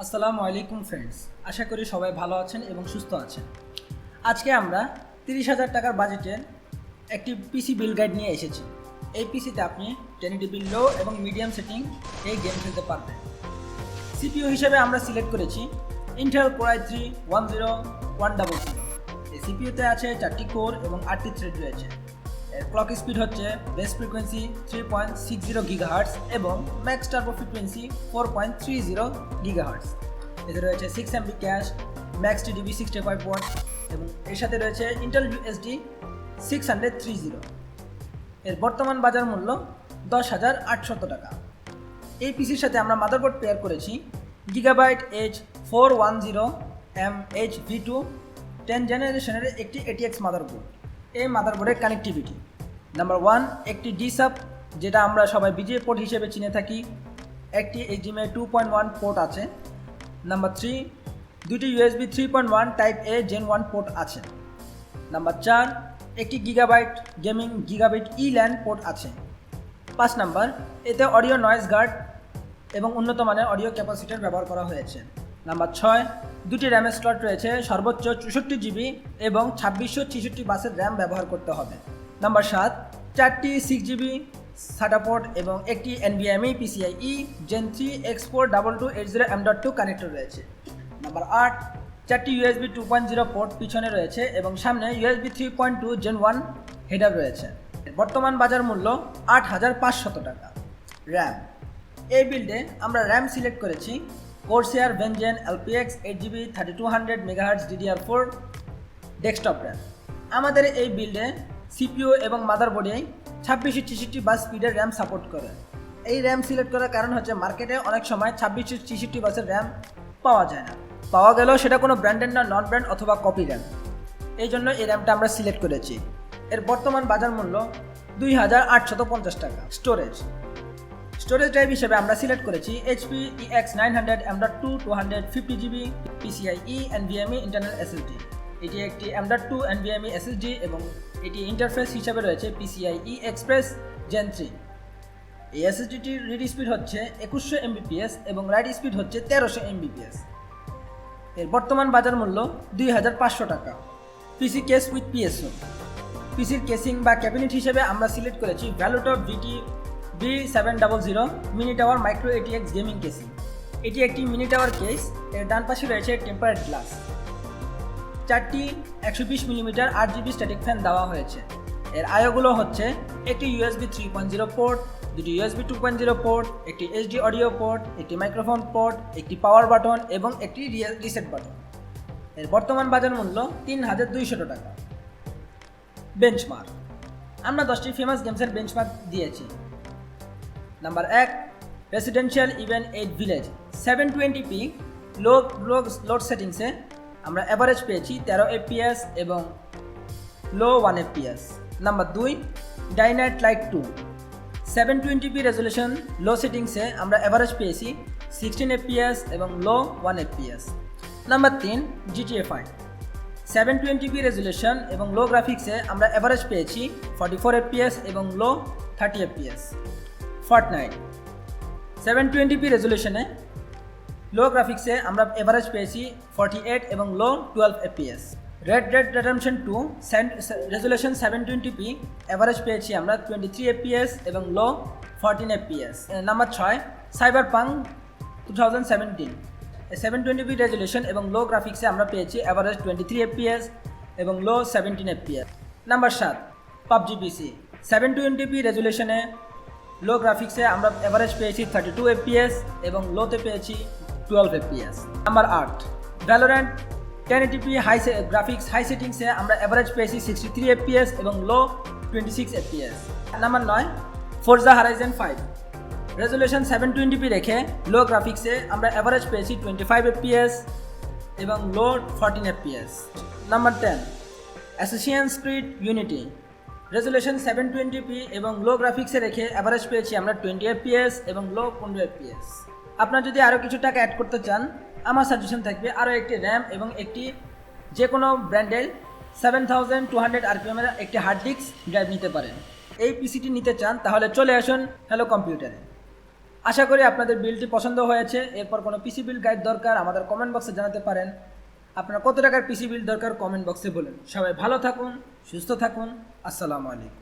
আসসালামু আলাইকুম ফ্রেন্ডস, আশা করি সবাই ভালো আছেন এবং সুস্থ আছেন। আজকে আমরা 30,000 টাকার বাজেটের একটি পিসি বিল্ড গাইড নিয়ে এসেছি। এই পিসিতে আপনি 1080p লো এবং মিডিয়াম সেটিং এই গেম খেলতে পারবেন। সিপিইউ হিসেবে আমরা সিলেক্ট করেছি ইন্টেল Core i3 10100। এই সিপিইউতে আছে 4টি কোর এবং 8টি থ্রেড রয়েছে। এর ক্লক স্পিড হচ্ছে বেস ফ্রিকোয়েন্সি 3.60 GHz এবং ম্যাক্স টার্বো ফ্রিকোয়েন্সি 4.30 GHz। এতে রয়েছে 6 MB cache, max TDP 65 watt এবং এর সাথে রয়েছে ইন্টেল USD 630। এর বর্তমান বাজার মূল্য 10,800 টাকা। এই পিসির সাথে আমরা মাদারবোর্ড পেয়ার করেছি GIGABYTE H410M HV2 10 জেনারেশনের একটি ATX মাদারবোর্ড। এই মাদারবোর্ডের কানেক্টিভিটি নাম্বার 1 একটি ডিসাপ, যেটা আমরা সবাই বিজিএ পোর্ট হিসেবে চিনে থাকি। একটি HDMI 2.1 পোর্ট আছে। নাম্বার 3 দুটি USB 3.1 type A Gen 1 port আছে। নাম্বার 4 একটি gigabyte gaming gigabit E-LAN port আছে। 5 নাম্বার এতে অডিও নয়েজ গার্ড এবং উন্নত মানের অডিও ক্যাপাসিটর ব্যবহার করা হয়েছে। নাম্বার 6 দুটি র্যামের স্লট রয়েছে, সর্বোচ্চ 64 GB এবং 2666 বাসের র্যাম ব্যবহার করতে হবে। নাম্বার 7 4টি 6 GB SATA পোর্ট এবং একটি NVMe PCIe Gen 3 X42280M.2 connector রয়েছে। নাম্বার 8 4টি USB 2.0 পোর্ট পিছনে রয়েছে এবং সামনে USB 3.2 Gen 1 হেডার রয়েছে। বর্তমান বাজার মূল্য 8,500 টাকা। র্যাম এই বিল্ডে আমরা র্যাম সিলেক্ট করেছি Corsair Vengeance LPX 8GB 3200 MHz DDR4 desktop RAM. আমাদের এই বিল্ডে সিপিইউ এবং মাদারবোর্ডে 2666 বাস স্পিডের র্যাম সাপোর্ট করে। এই র্যাম সিলেক্ট করার কারণ হচ্ছে মার্কেটে অনেক সময় 2666 বাসের র্যাম পাওয়া যায় না, পাওয়া গেলেও সেটা কোনো ব্র্যান্ডের না, নন ব্র্যান্ড অথবা কপি র্যাম। এই জন্য এই র্যামটা আমরা সিলেক্ট করেছি। এর বর্তমান বাজার মূল্য 2,850 টাকা। স্টোরেজ ড্রাইভ হিসেবে আমরা সিলেক্ট করেছি HP EX 900 M.2 250GB PCIe NVMe internal SSD। এটি একটি M.2 NVMe SSD এবং এটি ইন্টারফেস হিসাবে রয়েছে PCIe Express Gen 3। এই SSDটির রিড স্পিড হচ্ছে 2100 Mbps এবং রাইট স্পিড হচ্ছে 1300 Mbps। এর বর্তমান বাজার মূল্য 2,500 টাকা। পিসি কেস উইথ PSO। পিসির কেসিং বা ক্যাবিনেট হিসেবে আমরা সিলেক্ট করেছি ভ্যালুটপ B700 mini tower Micro-ATX gaming casing. এটি একটি মিনি টাওয়ার কেস। এর ডান পাশে রয়েছে টেম্পারেড গ্লাস। 4টি 120 mm 8GB স্ট্যাটিক ফ্যান দেওয়া হয়েছে। এর আয়োগুলো হচ্ছে একটি USB 3.0 পোর্ট, দুটি USB 2.0 পোর্ট, একটি HD অডিও পোর্ট, একটি মাইক্রোফোন পোর্ট, একটি পাওয়ার বাটন এবং একটি রিসেট বাটন। এর বর্তমান বাজার মূল্য 3,200 টাকা। বেঞ্চমার্ক আমরা 10টি ফেমাস গেমসের বেঞ্চমার্ক দিয়েছি। Number 1 residential event 8 village 720p লোড সেটিংসে আমরা অ্যাভারেজ পেয়েছি 13 FPS এবং low 1 FPS। Number 2 Dying Light 2 720p resolution low সেটিংসে আমরা অ্যাভারেজ পেয়েছি 16 FPS এবং low 1 FPS। Number 3 GTA 5 720p resolution এবং লো গ্রাফিক্সে আমরা অ্যাভারেজ পেয়েছি 44 FPS এবং লো 30 FPS। Fornite 720p রেজলিউশনে লো গ্রাফিক্সে আমরা এভারেজ পেয়েছি 48 এবং লো 12 FPS। Red Dead Redemption 2 resolution 720p average পেয়েছি আমরা 23 FPS এবং লো 14 FPS। Number 6 Cyberpunk 2017 720p resolution এবং লো গ্রাফিক্সে আমরা পেয়েছি এভারেজ 23 FPS এবং লো 17 FPS। Number 7 PUBG PC 720p রেজলিউশনে লো গ্রাফিক্সে আমরা এভারেজ পেয়েছি 32 FPS এবং লোতে পেয়েছি 12 FPS। Number 8 Valorant 1080p graphics high সেটিংসে আমরা এভারেজ পেয়েছি 63 FPS এবং low 26 FPS। Number 9 Forza Horizon 5 resolution 720p রেখে লো গ্রাফিক্সে আমরা এভারেজ পেয়েছি 25 FPS এবং লো 14 FPS। Number 10 Assassin's Creed Unity resolution 720p এবং লো গ্রাফিক্সে রেখে অ্যাভারেজ পেয়েছি আমরা 20 FPS এবং লো 15 FPS। আপনারা যদি আরও কিছু টাকা অ্যাড করতে চান, আমার সাজেশন থাকবে আরও একটি র্যাম এবং একটি যে কোনো ব্র্যান্ডের 7200 RPM এর একটি হার্ড ডিস্ক ড্রাইভ নিতে পারেন। এই পিসিটি নিতে চান তাহলে চলে আসুন হ্যালো কম্পিউটারে। আশা করি আপনাদের বিলটি পছন্দ হয়েছে। এরপর কোনো পিসি বিল গাইড দরকার আমাদের কমেন্ট বক্সে জানাতে পারেন। আপনার কত টাকার পিসি বিল দরকার কমেন্ট বক্সে বলুন। সবাই ভালো থাকুন, সুস্থ থাকুন। আসসালামু আলাইকুম।